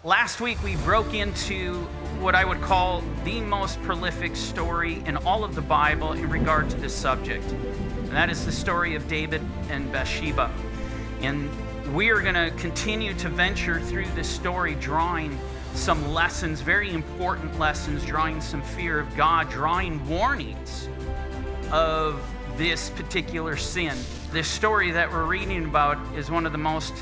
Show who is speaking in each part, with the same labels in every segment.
Speaker 1: Last week we broke into what I would call the most prolific story in all of the Bible in regard to this subject. And that is the story of David and Bathsheba. And we are going to continue to venture through this story, drawing some lessons, very important lessons, drawing some fear of God, drawing warnings of this particular sin. This story that we're reading about is one of the most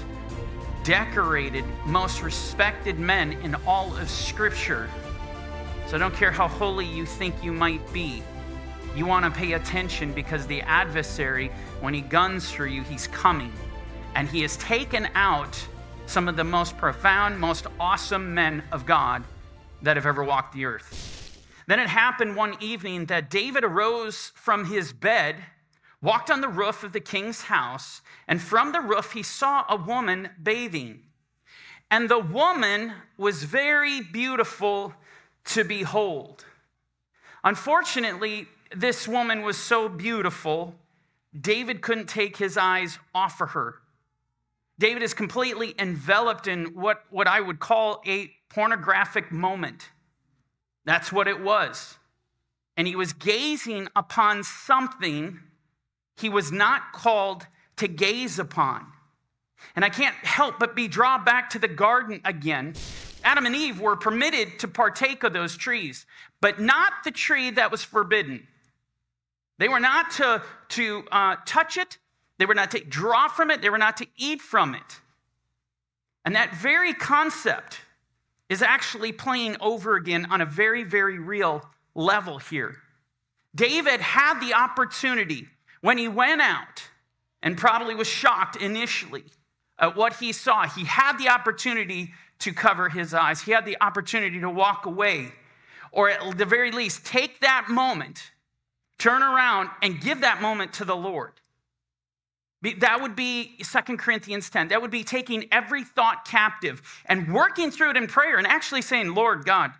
Speaker 1: decorated, most respected men in all of Scripture. So I don't care how holy you think you might be. You want to pay attention, because the adversary, when he guns for you, he's coming. And he has taken out some of the most profound, most awesome men of God that have ever walked the earth. Then it happened one evening that David arose from his bed, walked on the roof of the king's house, and from the roof he saw a woman bathing. And the woman was very beautiful to behold. Unfortunately, this woman was so beautiful, David couldn't take his eyes off of her. David is completely enveloped in what I would call a pornographic moment. That's what it was. And he was gazing upon something he was not called to gaze upon. And I can't help but be drawn back to the garden again. Adam and Eve were permitted to partake of those trees, but not the tree that was forbidden. They were not to touch it. They were not to draw from it. They were not to eat from it. And that very concept is actually playing over again on a very, very real level here. David had the opportunity when he went out, and probably was shocked initially at what he saw. He had the opportunity to cover his eyes. He had the opportunity to walk away, or at the very least, take that moment, turn around, and give that moment to the Lord. That would be 2 Corinthians 10. That would be taking every thought captive and working through it in prayer and actually saying, Lord God,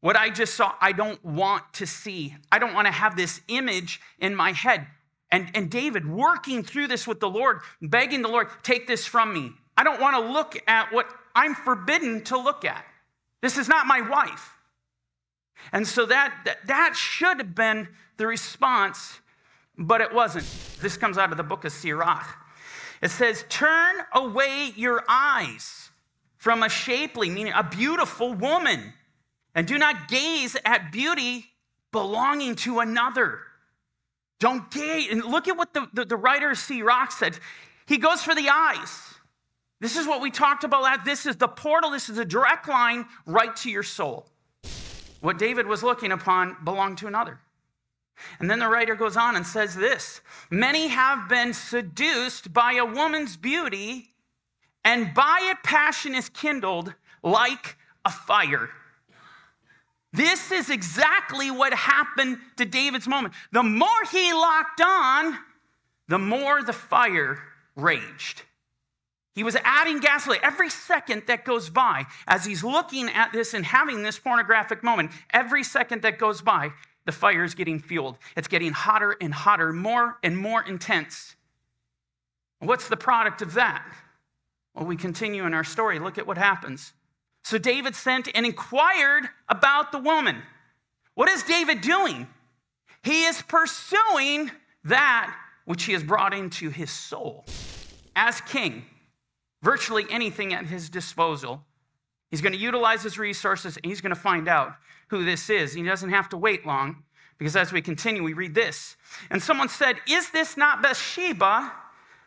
Speaker 1: what I just saw, I don't want to see. I don't want to have this image in my head. And David working through this with the Lord, begging the Lord, take this from me. I don't want to look at what I'm forbidden to look at. This is not my wife. And so that should have been the response, but it wasn't. This comes out of the book of Sirach. It says, turn away your eyes from a shapely, meaning a beautiful woman, and do not gaze at beauty belonging to another. Don't gaze. And look at what the writer of Sirach said. He goes for the eyes. This is what we talked about. This is the portal. This is a direct line right to your soul. What David was looking upon belonged to another. And then the writer goes on and says this: many have been seduced by a woman's beauty, and by it passion is kindled like a fire. This is exactly what happened to David's moment. The more he locked on, the more the fire raged. He was adding gasoline every second that goes by as he's looking at this and having this pornographic moment. Every second that goes by, the fire is getting fueled. It's getting hotter and hotter, more and more intense. What's the product of that? Well, we continue in our story. Look at what happens. So David sent and inquired about the woman. What is David doing? He is pursuing that which he has brought into his soul. As king, virtually anything at his disposal. He's going to utilize his resources, and he's going to find out who this is. He doesn't have to wait long, because as we continue, we read this. And someone said, is this not Bathsheba,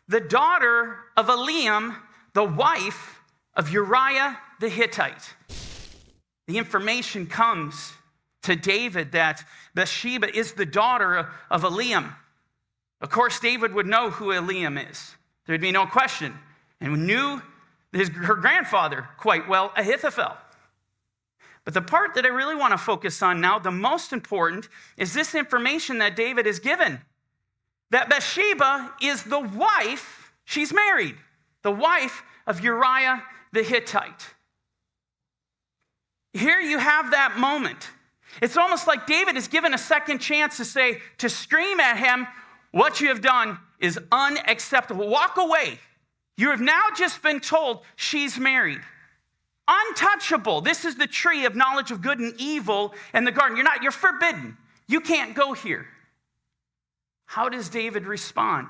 Speaker 1: the daughter of Eliam, the wife of Uriah the Hittite? The information comes to David that Bathsheba is the daughter of Eliam. Of course, David would know who Eliam is. There'd be no question. And knew her grandfather quite well, Ahithophel. But the part that I really want to focus on now, the most important, is this information that David is given. That Bathsheba is the wife, she's married, the wife of Uriah the Hittite. Here you have that moment. It's almost like David is given a second chance to scream at him, what you have done is unacceptable. Walk away. You have now just been told she's married. Untouchable. This is the tree of knowledge of good and evil in the garden. You're forbidden. You can't go here. How does David respond?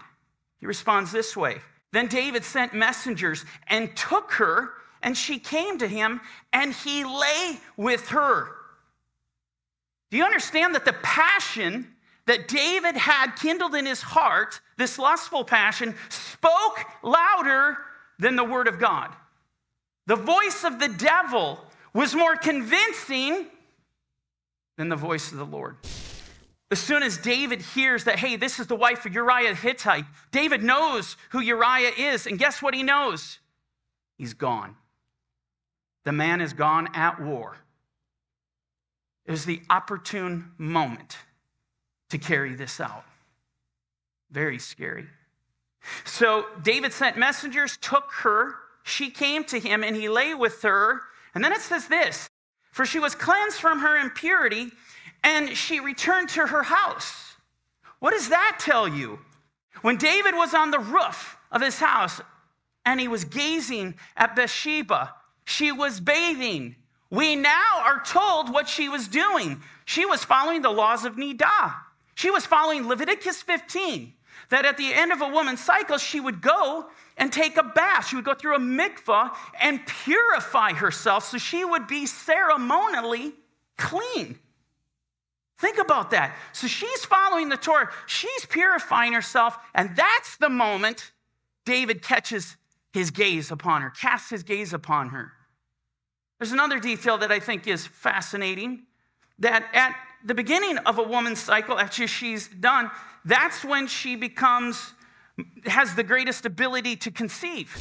Speaker 1: He responds this way. Then David sent messengers and took her, and she came to him, and he lay with her. Do you understand that the passion that David had kindled in his heart, this lustful passion, spoke louder than the word of God? The voice of the devil was more convincing than the voice of the Lord. As soon as David hears that, hey, this is the wife of Uriah the Hittite, David knows who Uriah is, and guess what he knows? He's gone. The man is gone at war. It was the opportune moment to carry this out. Very scary. So David sent messengers, took her, she came to him, and he lay with her. And then it says this, for she was cleansed from her impurity, and she returned to her house. What does that tell you? When David was on the roof of his house, and he was gazing at Bathsheba, she was bathing. We now are told what she was doing. She was following the laws of Nidah. She was following Leviticus 15, that at the end of a woman's cycle, she would go and take a bath. She would go through a mikvah and purify herself so she would be ceremonially clean. Think about that. So she's following the Torah. She's purifying herself, and that's the moment David catches his gaze upon her, casts his gaze upon her. There's another detail that I think is fascinating, that at the beginning of a woman's cycle, after she's done, that's when she has the greatest ability to conceive.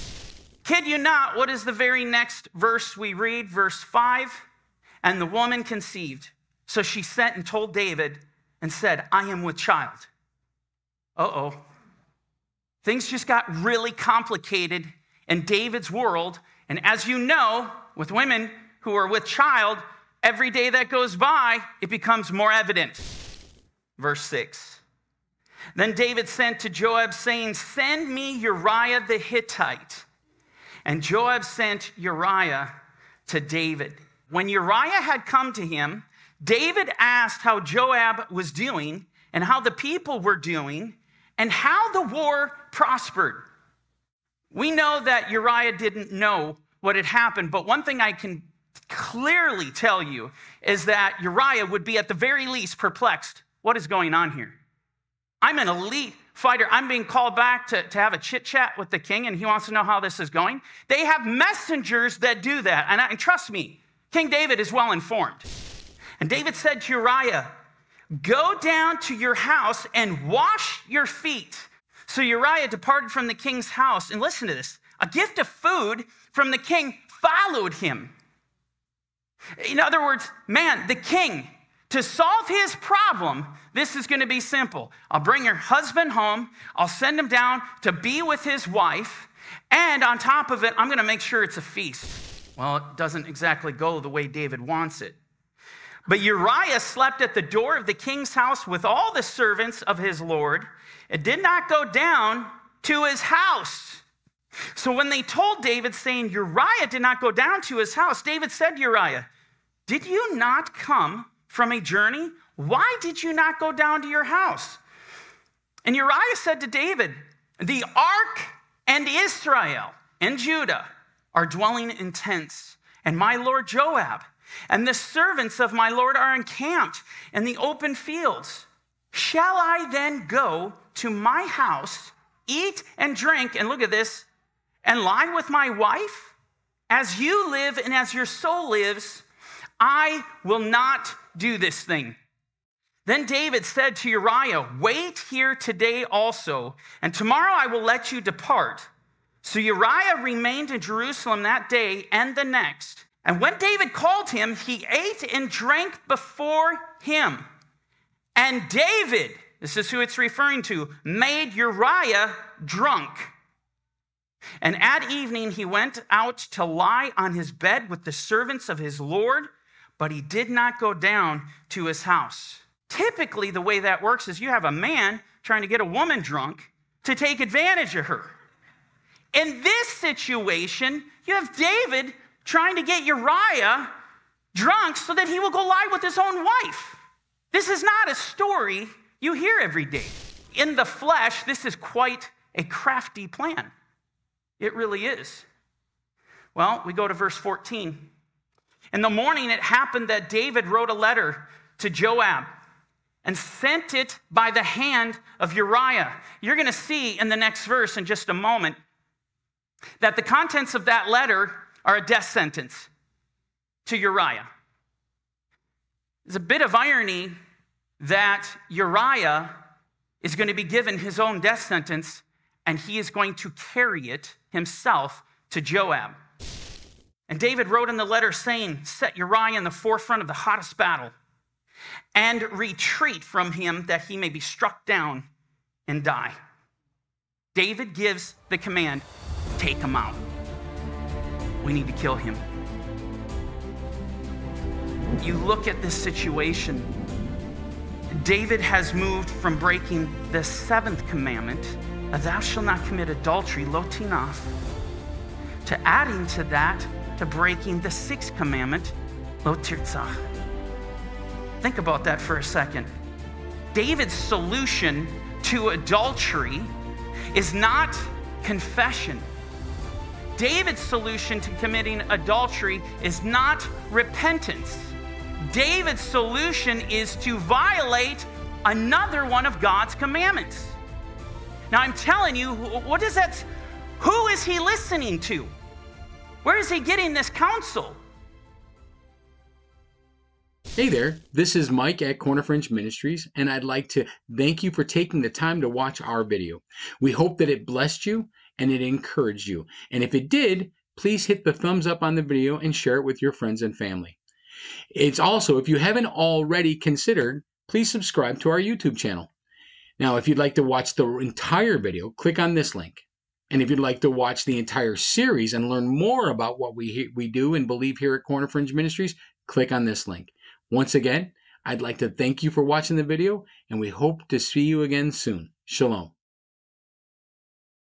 Speaker 1: Kid you not, what is the very next verse we read? Verse 5, and the woman conceived. So she sent and told David and said, I am with child. Uh-oh. Things just got really complicated in David's world. And as you know, with women who are with child, every day that goes by, it becomes more evident. Verse 6. Then David sent to Joab, saying, send me Uriah the Hittite. And Joab sent Uriah to David. When Uriah had come to him, David asked how Joab was doing and how the people were doing and how the war prospered. We know that Uriah didn't know what had happened, but one thing I can clearly tell you is that Uriah would be at the very least perplexed. What is going on here? I'm an elite fighter. I'm being called back to have a chit chat with the king, and he wants to know how this is going. They have messengers that do that. And trust me, King David is well informed. And David said to Uriah, go down to your house and wash your feet. So Uriah departed from the king's house. And listen to this. A gift of food from the king followed him. In other words, man, the king, to solve his problem, this is going to be simple. I'll bring your husband home. I'll send him down to be with his wife. And on top of it, I'm going to make sure it's a feast. Well, it doesn't exactly go the way David wants it. But Uriah slept at the door of the king's house with all the servants of his lord. It did not go down to his house. So when they told David, saying, Uriah did not go down to his house, David said to Uriah, did you not come from a journey? Why did you not go down to your house? And Uriah said to David, the ark and Israel and Judah are dwelling in tents, and my lord Joab and the servants of my lord are encamped in the open fields. Shall I then go to my house, eat and drink, and look at this, and lie with my wife? As you live and as your soul lives, I will not do this thing. Then David said to Uriah, wait here today also, and tomorrow I will let you depart. So Uriah remained in Jerusalem that day and the next. And when David called him, he ate and drank before him. And David, this is who it's referring to, made Uriah drunk. And at evening he went out to lie on his bed with the servants of his lord, but he did not go down to his house. Typically, the way that works is you have a man trying to get a woman drunk to take advantage of her. In this situation, you have David trying to get Uriah drunk so that he will go lie with his own wife. This is not a story you hear every day. In the flesh, this is quite a crafty plan. It really is. Well, we go to verse 14. In the morning, it happened that David wrote a letter to Joab and sent it by the hand of Uriah. You're going to see in the next verse in just a moment that the contents of that letter are a death sentence to Uriah. There's a bit of irony that Uriah is going to be given his own death sentence, and he is going to carry it himself to Joab. And David wrote in the letter saying, set Uriah in the forefront of the hottest battle and retreat from him that he may be struck down and die. David gives the command, take him out. We need to kill him. You look at this situation, David has moved from breaking the 7th commandment, thou shalt not commit adultery, lo tinaf, to adding to that, to breaking the 6th commandment, lo tirtzach. Think about that for a second. David's solution to adultery is not confession. David's solution to committing adultery is not repentance. David's solution is to violate another one of God's commandments. Now I'm telling you, what is that? Who is he listening to? Where is he getting this counsel?
Speaker 2: Hey there, this is Mike at Corner Fringe Ministries, and I'd like to thank you for taking the time to watch our video. We hope that it blessed you and it encouraged you. And if it did, please hit the thumbs up on the video and share it with your friends and family. It's also, if you haven't already considered, please subscribe to our YouTube channel. Now, if you'd like to watch the entire video, click on this link. And if you'd like to watch the entire series and learn more about what we do and believe here at Corner Fringe Ministries, click on this link. Once again, I'd like to thank you for watching the video, and we hope to see you again soon. Shalom.